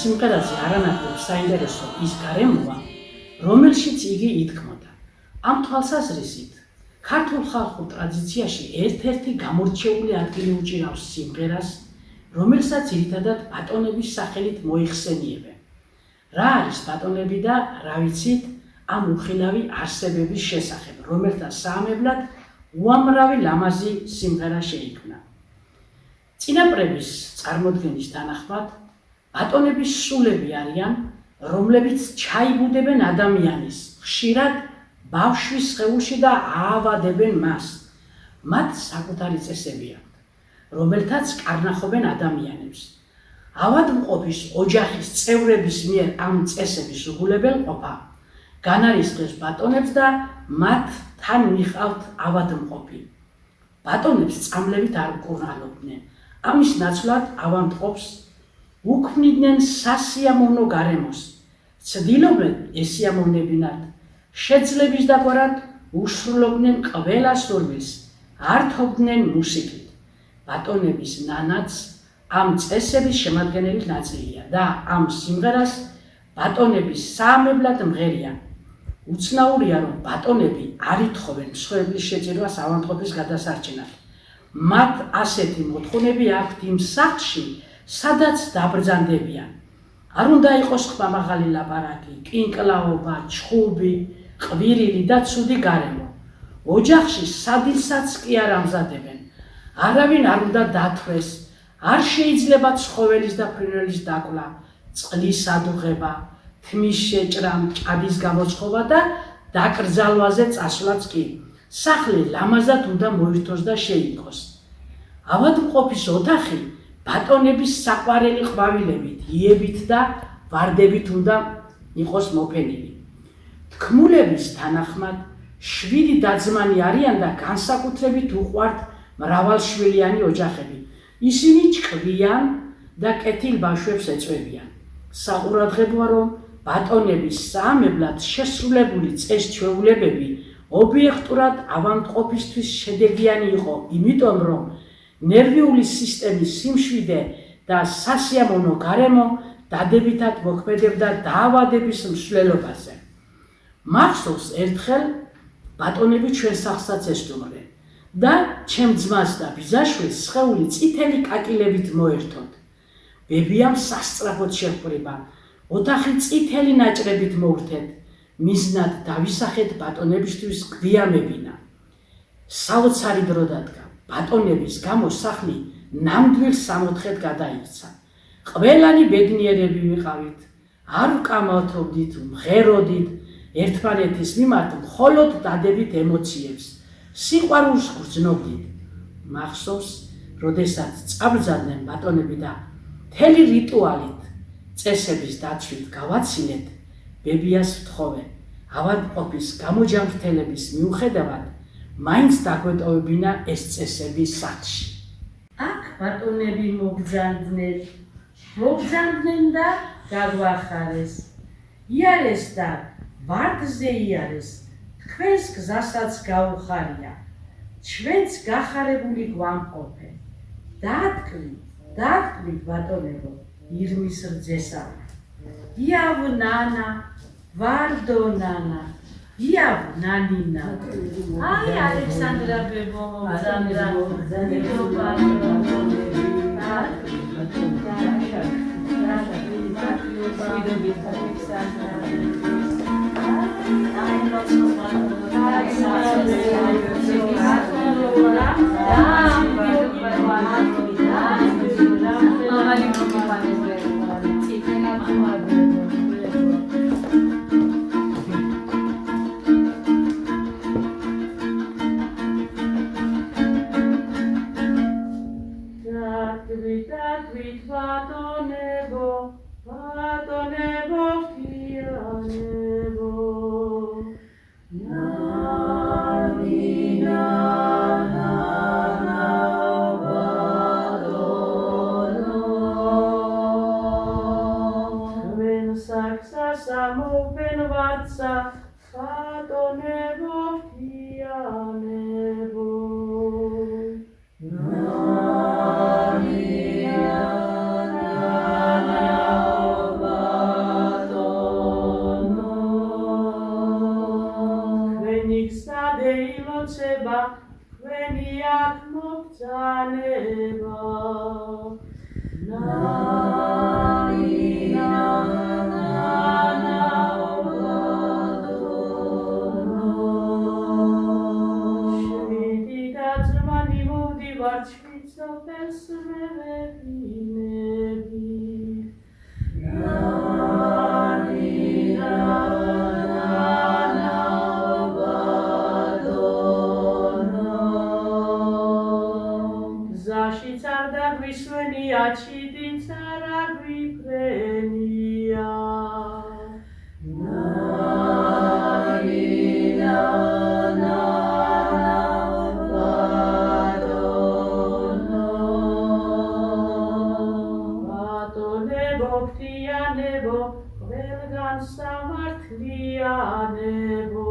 სიმღერაზე არანაკლებ საინტერესო ის გარემოა, რომელშიც იგი ითქმოდა. ამ თვალსაზრისით, ქართულ ხალხურ ტრადიციაში ერთ-ერთი გამორჩეული ადგილი უჭირავს სიმღერას, რომელსაც ძირითადად ბატონების სახელით მოიხსენიებენ. რა არის ბატონები და რა ვიცით ამ უხილავი არსებების შესახებ, რომელთა საამებლად უამრავი ლამაზი სიმღერა შეიქმნა. წინაპრების წარმოდგენის თანახმად, ბატონების სულები არიან, რომლებიც ჩაიბუდებენ ადამიანის, ხშირად ბავშვის სხეულში და აავადებენ მას. მათ საკუთარი წესები აქვთ, რომელთაც კარნახობენ ადამიანებს. ავადმყოფის ოჯახის წევრების მიერ ამ წესების უღულებელყოფა განარისხებს ბატონებს და მათ თან მიჰყავთ ავადმყოფი. ბატონებს წამლებით არ უკურნალობდნენ. ამის ნაცვლად ავადმყოფს უქმნიდნენ სასიამოვნო გარემოს, ცდილობდნენ ესიამოვნებინათ, შეძლების დაგვარად უსრულობდნენ ყველა სურვილს, ართობდნენ მუსიკით. ბატონების ნანაც ამ წესების შემადგენელი ნაწილია და ამ სიმღერას ბატონების საამებლად მღერიან. უცნაურია, რომ ბატონები არ ითხოვენ მსხვერპლის შეწირვას ავადმყოფის გადასარჩენად. მათ ასეთი მოთხოვნები აქვთ იმ სახლში, სადაც დაბრძანდებიან. არ უნდა იყოს ხმამაღალი ლაპარაკი, კინკლაობა, ჩხუბი, ყვირილი და ცუდი გარემო. ოჯახში სადილსაც კი არ ამზადებენ. არავინ არ უნდა დათვრეს, არ შეიძლება ცხოველის და ფრინველის დაკლა, წყლის ადუღება, თმის შეჭრა, მჭადის გამოცხობა და დაკრძალვაზე წასვლაც კი. სახლი ლამაზად უნდა მოირთოს და შეიკროს. ავადმყოფის ოთახი ბატონების საყვარელი ყვავილებით, იებით და ვარდებით უნდა იყოს მოფენილი. თქმულების თანახმად 7 და-ძმანი არიან და განსაკუთრებით უყვართ მრავალშვილიანი ოჯახები. ისინი ჭკვიან და კეთილ ბავშვებს ეწვევიან. საყურადღებოა, რომ ბატონების საამებლად შესრულებული წეს-ჩვეულებები ობიექტურად ავადმყოფისთვის შედეგიანი იყო, იმიტომ რომ ნერვიული სისტემის სიმშვიდე და სასიამოვნო გარემო დადებითად მოქმედებდა დაავადების მსვლელობაზე. მახსოვს ერთხელ ბატონები ჩვენ სახლსაც ესტუმრნენ და ჩემ ძმას და ბიძაშვილს სხეული წითელი კაკილებით მოერთოთ. ბებიამ სასწრაფოდ შეჰყურება, ოთახი წითელი ნაჭრებით მოვრთეთ, მიზნად დავისახეთ ბატონებისთვის გვიამებინა. საოცარი დრო დადგა. ბატონების გამო სახლი ნამდვილ სამოთხედ გადაიქცა. ყველანი ბედნიერები ვიყავით, არ ვკამათობდით, მღეროდით, ერთმანეთის მიმართ მხოლოდ დადებით ემოციებს, სიყვარულს გრძნობდით. მახსოვს, როდესაც წაბრძანდნენ ბატონები და მთელი რიტუალით წესების დაცვით გავაცილეთ, ბებიას ვთხოვე, ავადმყოფის გამოჯანმრთელების მიუხედავად მაინც დაგვეტოვებინა ეს წესები სახლში. აქ ბატონები მოგბრძანდნენ და გაგვახარეს. იარეს და ვარდზე იარეს, თქვენს გზასაც გაუხარია, ჩვენც გახარებული გვამყოფე. დაატკბით ბატონებო, ირმის რძესავ. იავ ნანა, ვარდო ნანა, იავ ნანინა. აი ალექსანდრა ბებო მოგზავნდა. დაგვით ვატონებო, ვატონებო ღთიანებო. Samopen vatsa, vātonebo hthiyanebo. Hveni ksade iloceba, hveni ak moktaneba. Varčvico pesmevepinevi. Zašicar da gvisvenia, čidicara gviprenia. Nebo, velgan samartlianebo.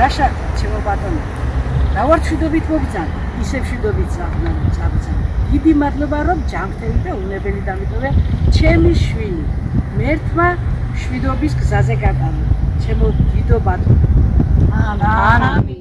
რაშა ჩემო ბატონო რა ვარ მშვიდობით მოგძან ისე მშვიდობით წაბძან დიდი მადლობა რომ ჯანმრთელი და უნებელი დამიტოვე ჩემი შვილი მერთმა მშვიდობის გზაზე გატარო ჩემო დიდო ბატონო ამინ